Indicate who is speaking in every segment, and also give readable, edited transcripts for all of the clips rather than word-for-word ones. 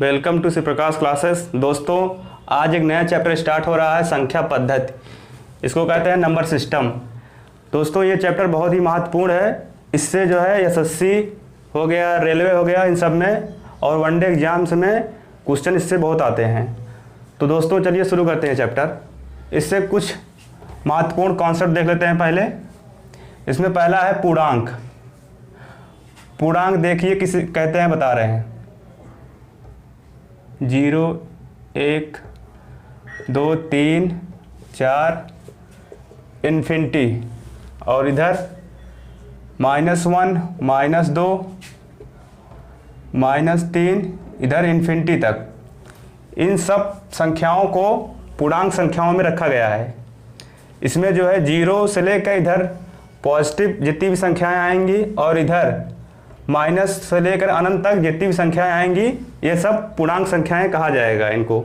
Speaker 1: Welcome to Shri Prakash classes. दोस्तों, आज एक नया चैप्टर स्टार्ट हो रहा है, संख्या पद्धति। इसको कहते हैं नंबर सिस्टम। दोस्तों, ये चैप्टर बहुत ही महत्वपूर्ण है। इससे जो है एसएससी हो गया, रेलवे हो गया, इन सब में और वनडे एग्जाम्स में क्वेश्चन इससे बहुत आते हैं। तो दोस्तों चलिए शुरू करते हैं चैप्टर। इससे कुछ महत्वपूर्ण कॉन्सेप्ट देख लेते हैं। पहले इसमें पहला है पूर्णांक। पूर्णांक देखिए किसे कहते हैं, बता रहे हैं 0, 1, 2, 3, 4 इन्फिनिटी, और इधर -1, -2, -3 इधर इन्फिनिटी तक। इन सब संख्याओं को पूर्णांक संख्याओं में रखा गया है। इसमें जो है 0 से लेकर इधर पॉजिटिव जितनी भी संख्याएं आएंगी और इधर माइनस से लेकर अनंत तक जितनी भी संख्याएं आएंगी, ये सब पूर्णांक संख्याएं कहा जाएगा इनको।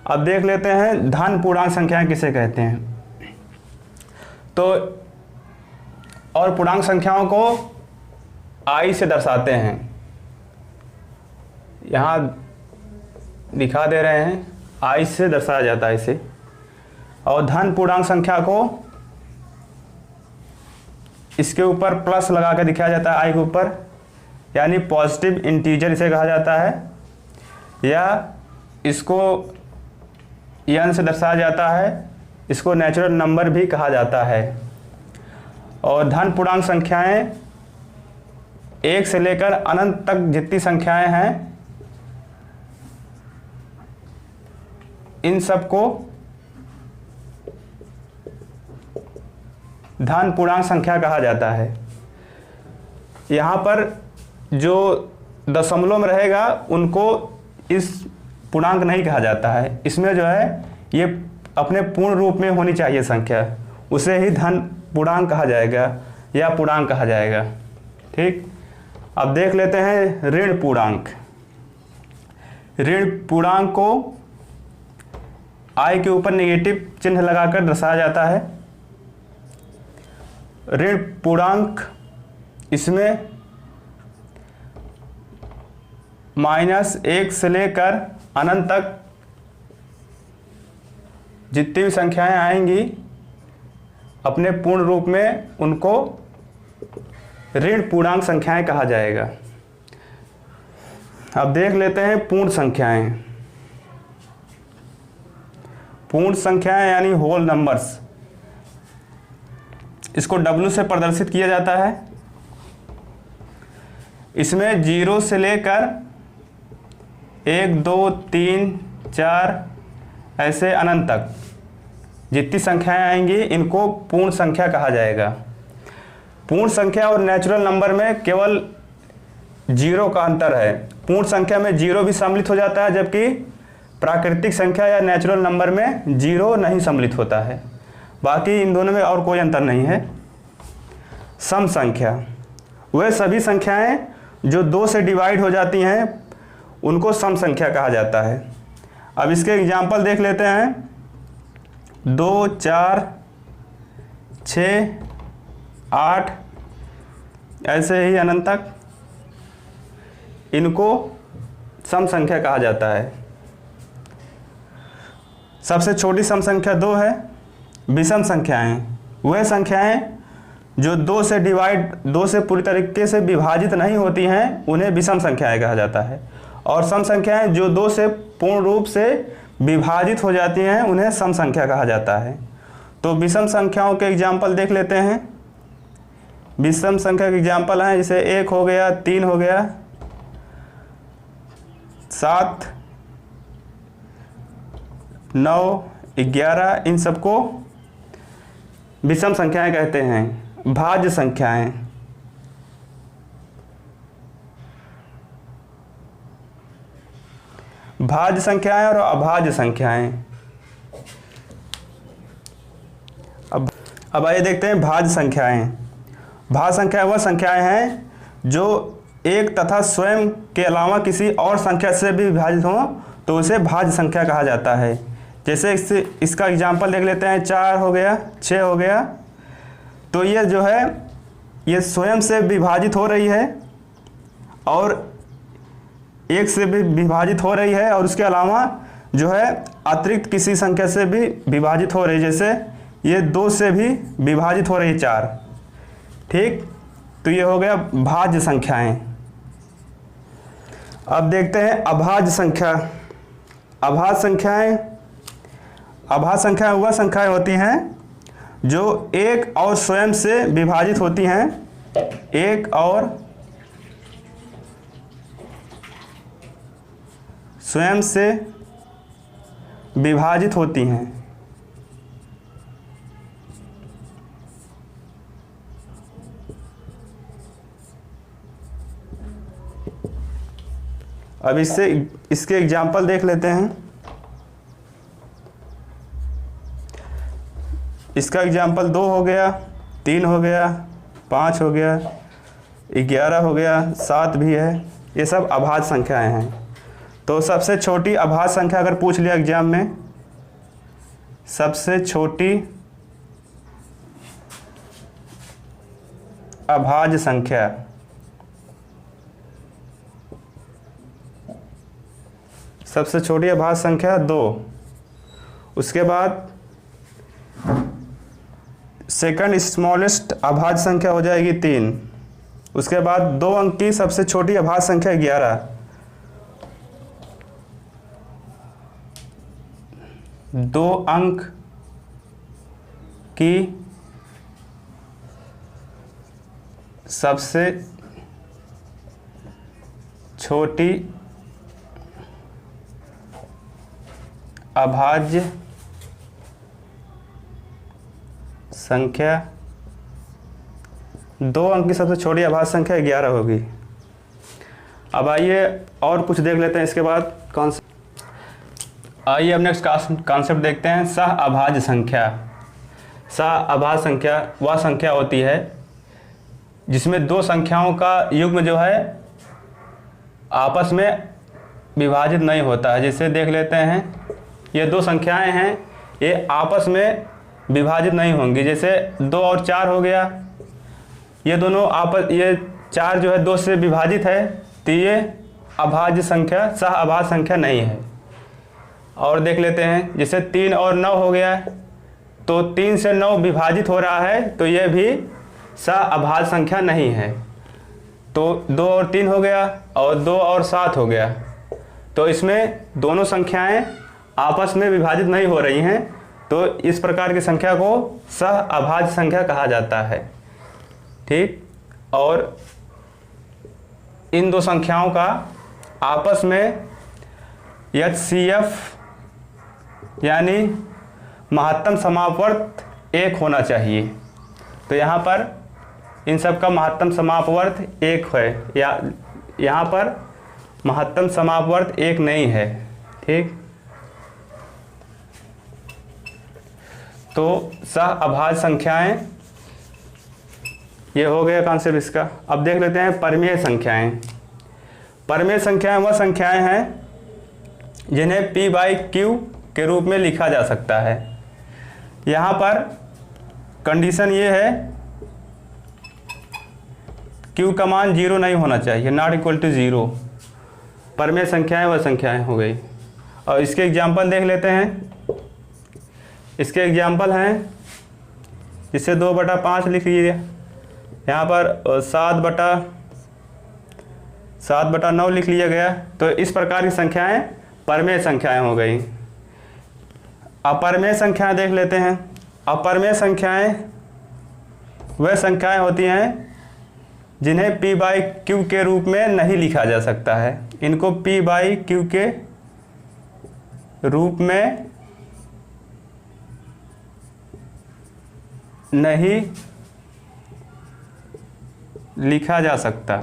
Speaker 1: अब देख लेते हैं धन पूर्णांक संख्याएं किसे कहते हैं। तो और पूर्णांक संख्याओं को आई से दर्शाते हैं, यहाँ दिखा दे रहे हैं, आई से दर्शाया जाता है इसे। और धन पूर्णांक संख्या को इसके ऊपर प्लस लगा कर दिखाया जाता है, आई के ऊपर, यानी पॉजिटिव इंटीजर इसे कहा जाता है, या इसको n से दर्शाया जाता है, इसको नेचुरल नंबर भी कहा जाता है। और धन पूर्णांक संख्याएं 1 से लेकर अनंत तक जितनी संख्याएं हैं, इन सब को धन पूर्णांक संख्या कहा जाता है। यहाँ पर जो दशमलव में रहेगा उनको इस पूर्णांक नहीं कहा जाता है। इसमें जो है ये अपने पूर्ण रूप में होनी चाहिए संख्या, उसे ही धन पूर्णांक कहा जाएगा या पूर्णांक कहा जाएगा। ठीक, अब देख लेते हैं ऋण पूर्णांक। ऋण पूर्णांक को आई के ऊपर नेगेटिव चिन्ह लगाकर दर्शाया जाता है। ऋण पूर्णांक इसमें -1 से लेकर अनंत तक जितनी भी संख्याएं आएंगी अपने पूर्ण रूप में, उनको ऋण पूर्णांक संख्याएं कहा जाएगा। अब देख लेते हैं पूर्ण संख्याएं। पूर्ण संख्याएं यानी होल नंबर्स, इसको W से प्रदर्शित किया जाता है। इसमें 0 से लेकर 1, 2, 3, 4 ऐसे अनंत तक जितनी संख्याएं आएंगी इनको पूर्ण संख्या कहा जाएगा। पूर्ण संख्या और नेचुरल नंबर में केवल 0 का अंतर है। पूर्ण संख्या में 0 भी सम्मिलित हो जाता है, जबकि प्राकृतिक संख्या या नेचुरल नंबर में 0 नहीं सम्मिलित होता है। बाकी इन दोनों में और कोई अंतर नहीं है। सम संख्या वह सभी संख्याएं जो 2 से डिवाइड हो जाती हैं, उनको सम संख्या कहा जाता है। अब इसके एग्जाम्पल देख लेते हैं। 2, 4, 6, 8 ऐसे ही अनंत तक, इनको सम संख्या कहा जाता है। सबसे छोटी सम संख्या 2 है। विषम संख्याएं वह संख्याएं जो 2 से पूरी तरीके से विभाजित नहीं होती हैं, उन्हें विषम संख्याएं कहा जाता है। और सम संख्याएं जो 2 से पूर्ण रूप से विभाजित हो जाती हैं, उन्हें सम संख्या कहा जाता है। तो विषम संख्याओं के एग्जाम्पल देख लेते हैं। विषम संख्या के एग्जाम्पल हैं, जैसे 1 हो गया, 3 हो गया, 7, 9, 11, इन सबको विषम संख्याएं कहते हैं। भाज्य संख्याएं भाज्य संख्याएं और अभाज्य संख्याएं। अब आइए देखते हैं भाज्य संख्याएं। भाज्य संख्याएं वह संख्याएं हैं जो एक तथा स्वयं के अलावा किसी और संख्या से भी विभाजित हों, तो उसे भाज्य संख्या कहा जाता है। जैसे इसका एग्जाम्पल देख लेते हैं। 4 हो गया, 6 हो गया, तो ये जो है ये स्वयं से विभाजित हो रही है और 1 से भी विभाजित हो रही है और उसके अलावा जो है अतिरिक्त किसी संख्या से भी विभाजित हो रही है, जैसे ये 2 से भी विभाजित हो रही है 4। ठीक, तो ये हो गया भाज्य संख्याएं। अब देखते हैं अभाज्य संख्या। अभाज्य संख्याएं वह संख्याएं होती हैं जो एक और स्वयं से विभाजित होती हैं, एक और स्वयं से विभाजित होती हैं। अब इसके एग्जाम्पल देख लेते हैं। इसका एग्जाम्पल 2 हो गया, 3 हो गया, 5 हो गया, 11 हो गया, 7 भी है। ये सब अभाज्य संख्याएं हैं। तो सबसे छोटी अभाज्य संख्या अगर पूछ लिया एग्जाम में, सबसे छोटी अभाज्य संख्या, सबसे छोटी अभाज्य संख्या 2। उसके बाद सेकंड स्मॉलेस्ट अभाज्य संख्या हो जाएगी 3। उसके बाद 2 अंक की सबसे छोटी अभाज्य संख्या 11। 2 अंक की सबसे छोटी अभाज्य संख्या, 2 अंक की सबसे छोटी अभाज्य संख्या 11 होगी। अब आइए और कुछ देख लेते हैं इसके बाद आइए अब नेक्स्ट कॉन्सेप्ट देखते हैं, सह अभाज्य संख्या। सह अभाज्य संख्या वह संख्या होती है जिसमें 2 संख्याओं का युग्म जो है आपस में विभाजित नहीं होता है। जैसे देख लेते हैं, ये 2 संख्याएं हैं, ये आपस में विभाजित नहीं होंगी। जैसे 2 और 4 हो गया, ये दोनों ये 4 जो है 2 से विभाजित है, तो ये अभाज्य संख्या, सह अभाज्य संख्या नहीं है। और देख लेते हैं, जैसे 3 और 9 हो गया, तो 3 से 9 विभाजित हो रहा है, तो ये भी सह अभाज्य संख्या नहीं है। तो 2 और 3 हो गया और 2 और 7 हो गया, तो इसमें दोनों संख्याएं आपस में विभाजित नहीं हो रही हैं, तो इस प्रकार की संख्या को सह अभाज्य संख्या कहा जाता है। ठीक, और इन 2 संख्याओं का आपस में HCF यानी महत्तम समापवर्त 1 होना चाहिए। तो यहाँ पर इन सब का महत्तम समापवर्त 1 है, या यहाँ पर महत्तम समापवर्त 1 नहीं है। ठीक, तो सह अभाज्य संख्याएं ये हो गया कॉन्सेप्ट इसका। अब देख लेते हैं परिमेय संख्याएं। परिमेय संख्याएं वह संख्याएं हैं जिन्हें P/Q के रूप में लिखा जा सकता है। यहाँ पर कंडीशन ये है, Q का मान 0 नहीं होना चाहिए, नॉट इक्वल टू 0। परिमेय संख्याएं वह संख्याएं हो गई। और इसके एग्जाम्पल देख लेते हैं। इसके एग्जाम्पल हैं, जिससे 2/5 लिख लीजिए, यहाँ पर 7/9 लिख लिया गया। तो इस प्रकार की संख्याएं परिमेय संख्याएं हो गई। अपरिमेय संख्याएं देख लेते हैं। अपरिमेय संख्याएं वह संख्याएं होती हैं जिन्हें P/Q के रूप में नहीं लिखा जा सकता है। इनको P/Q के रूप में नहीं लिखा जा सकता।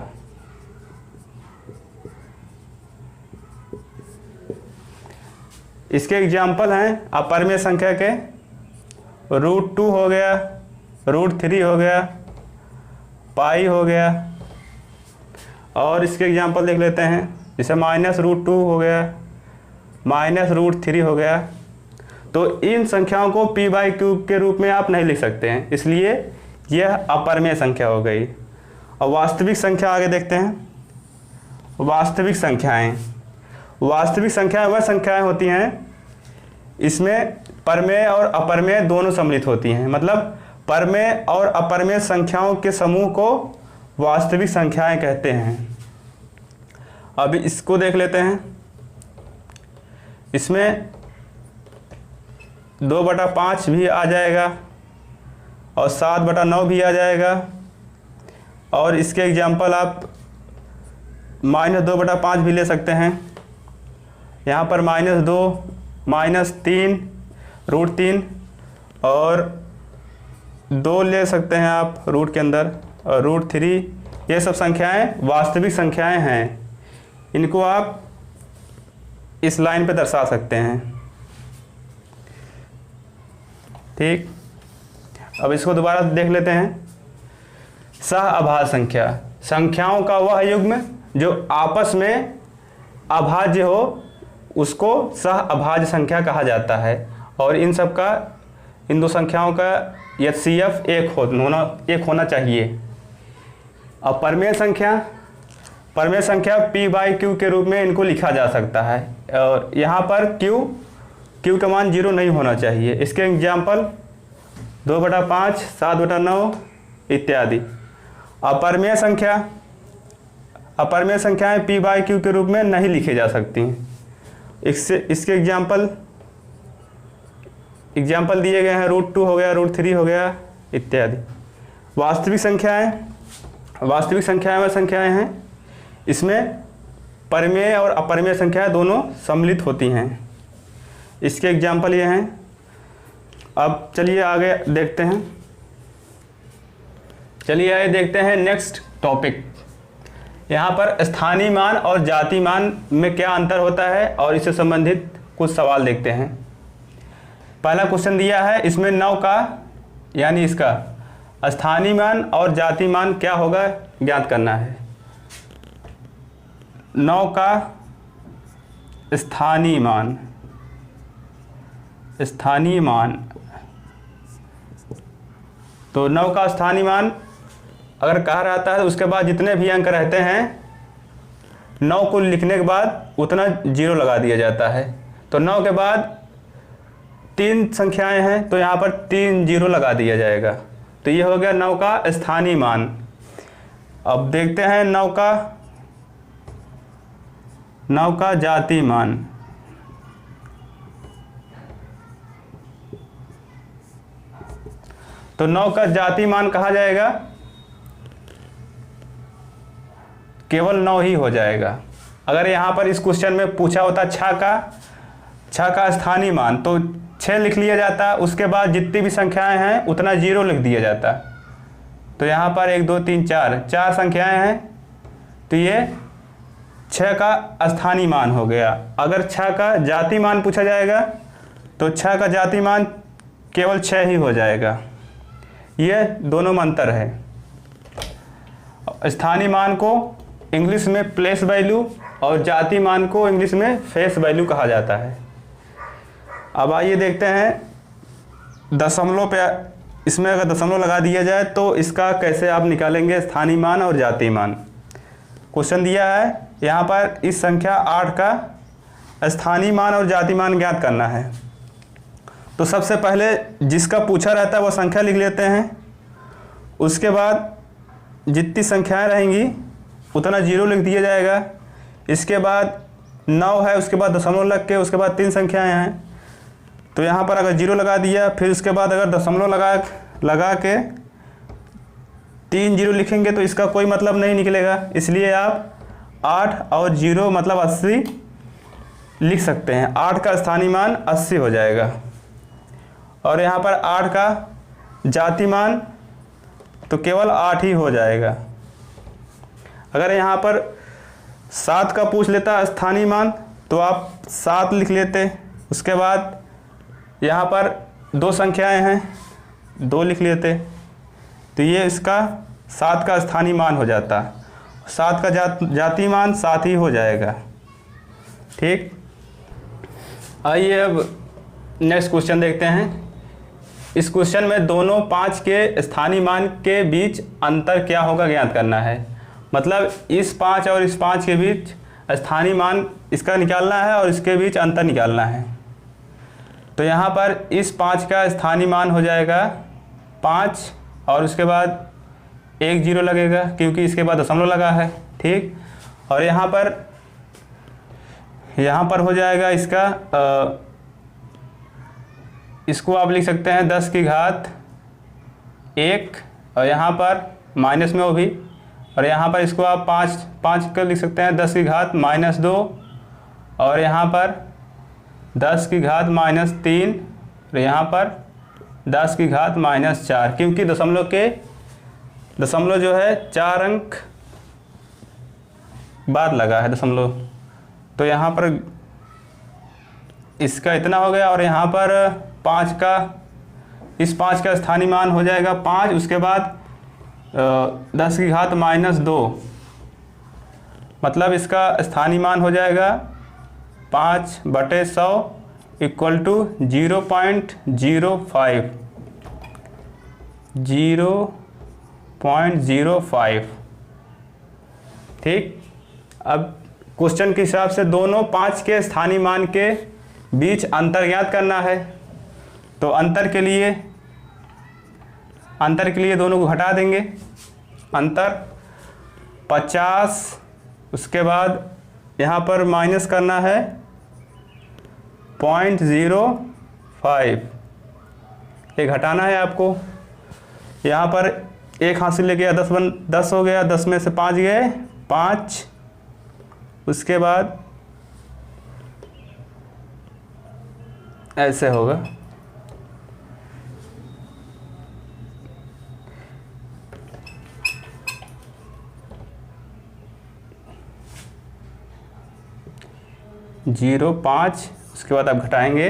Speaker 1: इसके एग्जाम्पल हैं अपरिमेय संख्या के, √2 हो गया, √3 हो गया, पाई हो गया। और इसके एग्जाम्पल देख लेते हैं, जैसे -√2 हो गया, -√3 हो गया। तो इन संख्याओं को P/Q के रूप में आप नहीं लिख सकते हैं, इसलिए यह अपरिमेय संख्या हो गई। और वास्तविक संख्या आगे देखते हैं। वास्तविक संख्याएं। वास्तविक संख्याएं वह संख्याएं होती हैं इसमें परमेय और अपरमेय दोनों सम्मिलित होती हैं। मतलब परमेय और अपरमेय संख्याओं के समूह को वास्तविक संख्याएं कहते हैं। अभी इसको देख लेते हैं। इसमें 2/5 भी आ जाएगा और 7/9 भी आ जाएगा। और इसके एग्जाम्पल आप -2/5 भी ले सकते हैं। यहाँ पर -2, -3, √3 और 2 ले सकते हैं आप रूट के अंदर, और √3। ये सब संख्याएं वास्तविक संख्याएं हैं। इनको आप इस लाइन पे दर्शा सकते हैं। ठीक, अब इसको दोबारा देख लेते हैं। सहअभाज्य संख्या, संख्याओं का वह युग्म जो आपस में अभाज्य हो उसको सहअभाज्य संख्या कहा जाता है। और इन सब का, इन दो संख्याओं का HCF एक होना चाहिए। अब परमेय संख्या, परमेय संख्या P/Q के रूप में इनको लिखा जा सकता है। और यहाँ पर Q का मान 0 नहीं होना चाहिए। इसके एग्जाम्पल 2/5, 7/9 इत्यादि। अपरमेय संख्याएं P/Q के रूप में नहीं लिखी जा सकती। इसके एग्जाम्पल दिए गए हैं, √2 हो गया, √3 हो गया इत्यादि। वास्तविक संख्याएं वह संख्याएं हैं इसमें परमेय और अपरमेय संख्याएं दोनों सम्मिलित होती हैं। इसके एग्जाम्पल ये हैं। अब चलिए आगे देखते हैं। चलिए आगे देखते हैं नेक्स्ट टॉपिक। यहाँ पर स्थानीय मान और जाति मान में क्या अंतर होता है और इससे संबंधित कुछ सवाल देखते हैं। पहला क्वेश्चन दिया है, इसमें 9 का यानी इसका स्थानीय मान और जाति मान क्या होगा ज्ञात करना है। 9 का स्थानीय मान, तो 9 का स्थानीय मान अगर कहा रहता है तो उसके बाद जितने भी अंक रहते हैं 9 को लिखने के बाद उतना 0 लगा दिया जाता है। तो 9 के बाद 3 संख्याएं हैं तो यहाँ पर 3 0 लगा दिया जाएगा। तो ये हो गया 9 का स्थानीय मान। अब देखते हैं 9 का जाति मान। तो 9 का जाति मान कहा जाएगा, केवल 9 ही हो जाएगा। अगर यहाँ पर इस क्वेश्चन में पूछा होता 6 का स्थानीय मान तो 6 लिख लिया जाता, उसके बाद जितनी भी संख्याएं हैं उतना 0 लिख दिया जाता। तो यहाँ पर 1 2 3 4 संख्याएं हैं तो ये 6 का स्थानीय मान हो गया। अगर 6 का जाति मान पूछा जाएगा तो 6 का जाति मान केवल 6 ही हो जाएगा। ये दोनों में अंतर है। स्थानीय मान को इंग्लिश में प्लेस वैल्यू और जाति मान को इंग्लिश में फेस वैल्यू कहा जाता है। अब आइए देखते हैं दशमलव पे, इसमें अगर दशमलव लगा दिया जाए तो इसका कैसे आप निकालेंगे स्थानीय मान और जाति मान। क्वेश्चन दिया है यहाँ पर इस संख्या 8 का स्थानीय मान और जाति मान ज्ञात करना है। तो सबसे पहले जिसका पूछा रहता है वो संख्या लिख लेते हैं, उसके बाद जितनी संख्याएं रहेंगी उतना 0 लिख दिया जाएगा। इसके बाद 9 है, उसके बाद दशमलव लग के उसके बाद 3 संख्याएं हैं तो यहाँ पर अगर 0 लगा दिया, फिर उसके बाद अगर दशमलव लगा के 3 0 लिखेंगे तो इसका कोई मतलब नहीं निकलेगा। इसलिए आप 8 और 0 मतलब 80 लिख सकते हैं। 8 का स्थानीय मान 80 हो जाएगा। और यहाँ पर 8 का जाति मान तो केवल 8 ही हो जाएगा। अगर यहाँ पर 7 का पूछ लेता स्थानीय मान तो आप 7 लिख लेते। उसके बाद यहाँ पर 2 संख्याएं हैं, 2 लिख लेते। तो ये इसका 7 का स्थानीय मान हो जाता। 7 का जाति मान 7 ही हो जाएगा। ठीक, आइए अब नेक्स्ट क्वेश्चन देखते हैं। इस क्वेश्चन में दोनों 5 के स्थानीय मान के बीच अंतर क्या होगा ज्ञात करना है। मतलब इस 5 और इस 5 के बीच स्थानीय मान इसका निकालना है और इसके बीच अंतर निकालना है। तो यहाँ पर इस 5 का स्थानीय मान हो जाएगा 5 और उसके बाद 1 0 लगेगा क्योंकि इसके बाद दशमलव लगा है, ठीक। और यहाँ पर हो जाएगा इसका इसको आप लिख सकते हैं 10 की घात 1 और यहाँ पर माइनस में वो भी, और यहाँ पर इसको आप 5 को लिख सकते हैं 10 की घात -2 और यहाँ पर 10 की घात -3 और यहाँ पर 10 की घात -4 क्योंकि दशमलव जो है 4 अंक बाद लगा है दशमलव। तो यहाँ पर इसका इतना हो गया और यहाँ पर 5 का इस 5 का स्थानीय मान हो जाएगा 5, उसके बाद 10 की घात -2 मतलब इसका स्थानीय मान हो जाएगा 5/100 इक्वल टू 0.05 ठीक। अब क्वेश्चन के हिसाब से दोनों 5 के स्थानीय मान के बीच अंतर ज्ञात करना है। तो अंतर के लिए दोनों को घटा देंगे। अंतर 50, उसके बाद यहाँ पर माइनस करना है 0.05, ये घटाना है आपको। यहाँ पर एक हाथ से ले गया 10 हो गया, 10 में से 5 गए 5, उसके बाद ऐसे होगा। जीरो 5, उसके बाद आप घटाएंगे।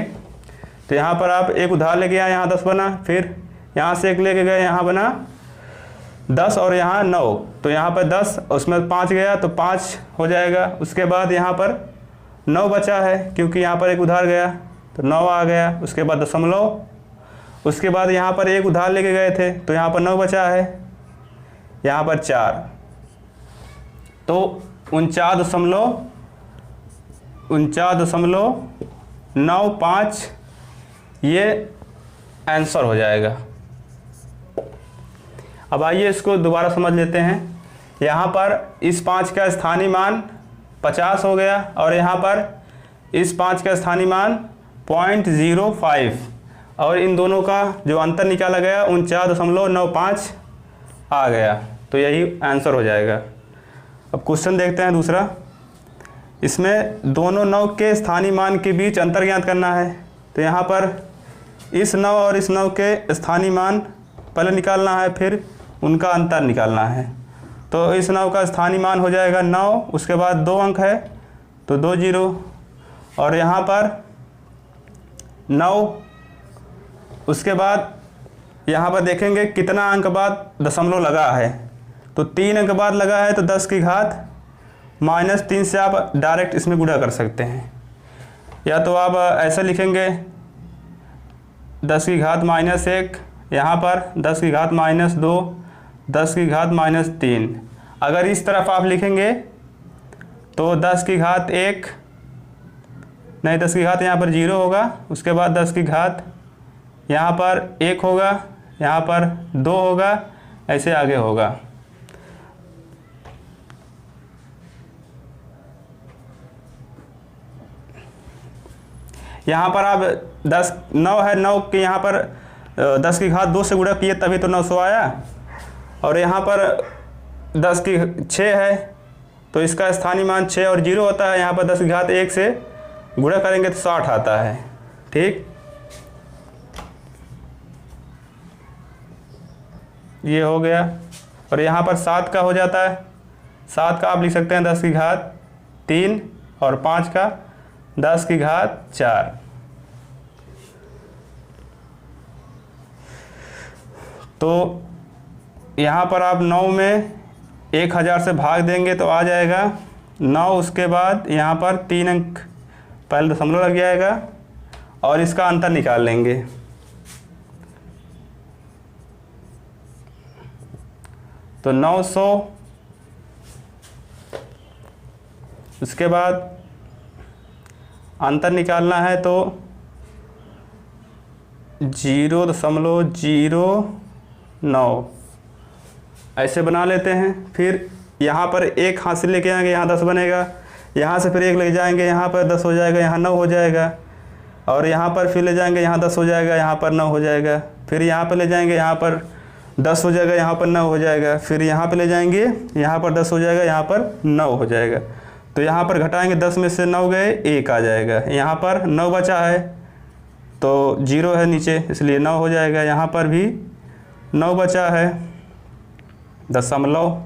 Speaker 1: तो यहाँ पर आप एक उधार लेके आए, यहाँ 10 बना, फिर यहाँ से एक लेके गए, यहाँ बना 10 और यहाँ 9, तो यहाँ पर 10 उसमें 5 गया तो 5 हो जाएगा। उसके बाद यहाँ पर 9 बचा है क्योंकि यहाँ पर एक उधार गया तो 9 आ गया। उसके बाद दशमलव, उसके बाद यहाँ पर एक उधार लेके गए थे तो यहाँ पर 9 बचा है, यहाँ पर 4, तो 49.95 ये आंसर हो जाएगा। अब आइए इसको दोबारा समझ लेते हैं। यहाँ पर इस 5 का स्थानीय मान 50 हो गया और यहाँ पर इस 5 का स्थानीय मान 0.05 और इन दोनों का जो अंतर निकाला गया 49.95 आ गया, तो यही आंसर हो जाएगा। अब क्वेश्चन देखते हैं दूसरा। इसमें दोनों 9 के स्थानीय मान के बीच अंतर ज्ञात करना है। तो यहाँ पर इस 9 और इस 9 के स्थानीय मान पहले निकालना है, फिर उनका अंतर निकालना है। तो इस 9 का स्थानीय मान हो जाएगा 9, उसके बाद 2 अंक है तो 2 0, और यहाँ पर 9, उसके बाद यहाँ पर देखेंगे कितना अंक बाद दशमलव लगा है, तो 3 अंक बाद लगा है तो 10 की घात -3 से आप डायरेक्ट इसमें गुणा कर सकते हैं, या तो आप ऐसा लिखेंगे 10 की घात -1, यहाँ पर 10 की घात -2, 10 की घात -3। अगर इस तरफ आप लिखेंगे तो 10 की घात 1 नहीं, 10 की घात यहाँ पर 0 होगा, उसके बाद 10 की घात यहाँ पर 1 होगा, यहाँ पर 2 होगा, ऐसे आगे होगा। यहाँ पर आप 9 है, 9 के यहाँ पर 10 की घात 2 से गुणा किए तभी तो 900 आया, और यहाँ पर 10 की 6 है तो इसका स्थानीय मान 6 और 0 होता है, यहाँ पर 10 की घात 1 से गुणा करेंगे तो 60 आता है, ठीक। ये हो गया। और यहाँ पर 7 का हो जाता है, 7 का आप लिख सकते हैं 10 की घात 3 और 5 का 10 की घात 4। तो यहाँ पर आप 9 में 1000 से भाग देंगे तो आ जाएगा 9, उसके बाद यहाँ पर 3 अंक पहले दशमलव लग जाएगा और इसका अंतर निकाल लेंगे। तो 900 उसके बाद अंतर निकालना है तो 0.09 ऐसे बना लेते हैं। फिर यहाँ पर एक हाथ से लेके आएंगे, यहाँ 10 बनेगा, यहाँ से फिर एक ले जाएंगे, यहाँ पर 10 हो जाएगा, यहाँ 9 हो जाएगा, और यहाँ पर फिर ले जाएंगे, यहाँ 10 हो जाएगा, यहाँ पर 9 हो जाएगा, फिर यहाँ पर ले जाएंगे, यहाँ पर 10 हो जाएगा, यहाँ पर 9 हो जाएगा, फिर यहाँ पर ले जाएंगे, यहाँ पर 10 हो जाएगा, यहाँ पर 9 हो जाएगा। तो यहाँ पर घटाएंगे, 10 में से 9 गए, 1 आ जाएगा। यहाँ पर 9 बचा है तो 0 है नीचे, इसलिए 9 हो जाएगा। यहाँ पर भी 9 बचा है, दशमलव,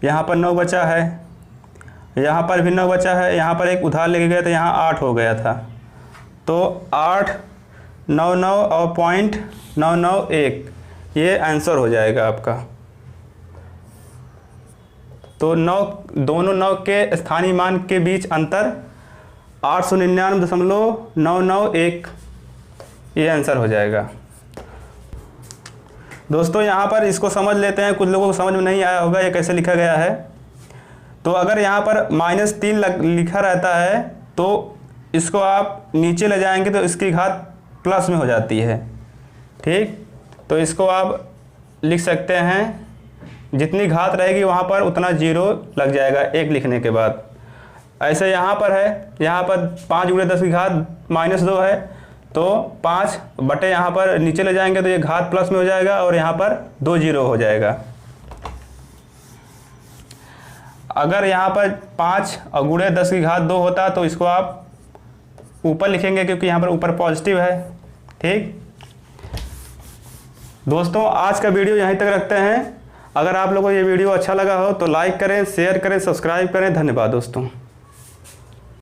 Speaker 1: यहाँ पर 9 बचा है, यहाँ पर भी 9 बचा है, यहाँ पर एक उधार लेके गए तो यहाँ 8 हो गया था, तो 899 और 0.991 ये आंसर हो जाएगा आपका। तो दोनों 9 के स्थानीय मान के बीच अंतर 899.991 ये आंसर हो जाएगा। दोस्तों यहाँ पर इसको समझ लेते हैं, कुछ लोगों को समझ में नहीं आया होगा ये कैसे लिखा गया है। तो अगर यहाँ पर -3 लिखा रहता है तो इसको आप नीचे ले जाएंगे तो इसकी घात प्लस में हो जाती है, ठीक। तो इसको आप लिख सकते हैं, जितनी घात रहेगी वहाँ पर उतना 0 लग जाएगा 1 लिखने के बाद। ऐसे यहाँ पर है, यहाँ पर 5 × 10 की घात -2 है, तो 5 बटे यहाँ पर नीचे ले जाएंगे तो ये घात प्लस में हो जाएगा और यहाँ पर 2 0 हो जाएगा। अगर यहाँ पर 5 और × 10 की घात 2 होता तो इसको आप ऊपर लिखेंगे क्योंकि यहाँ पर ऊपर पॉजिटिव है, ठीक। दोस्तों आज का वीडियो यहीं तक रखते हैं। अगर आप लोगों को ये वीडियो अच्छा लगा हो तो लाइक करें, शेयर करें, सब्सक्राइब करें। धन्यवाद दोस्तों।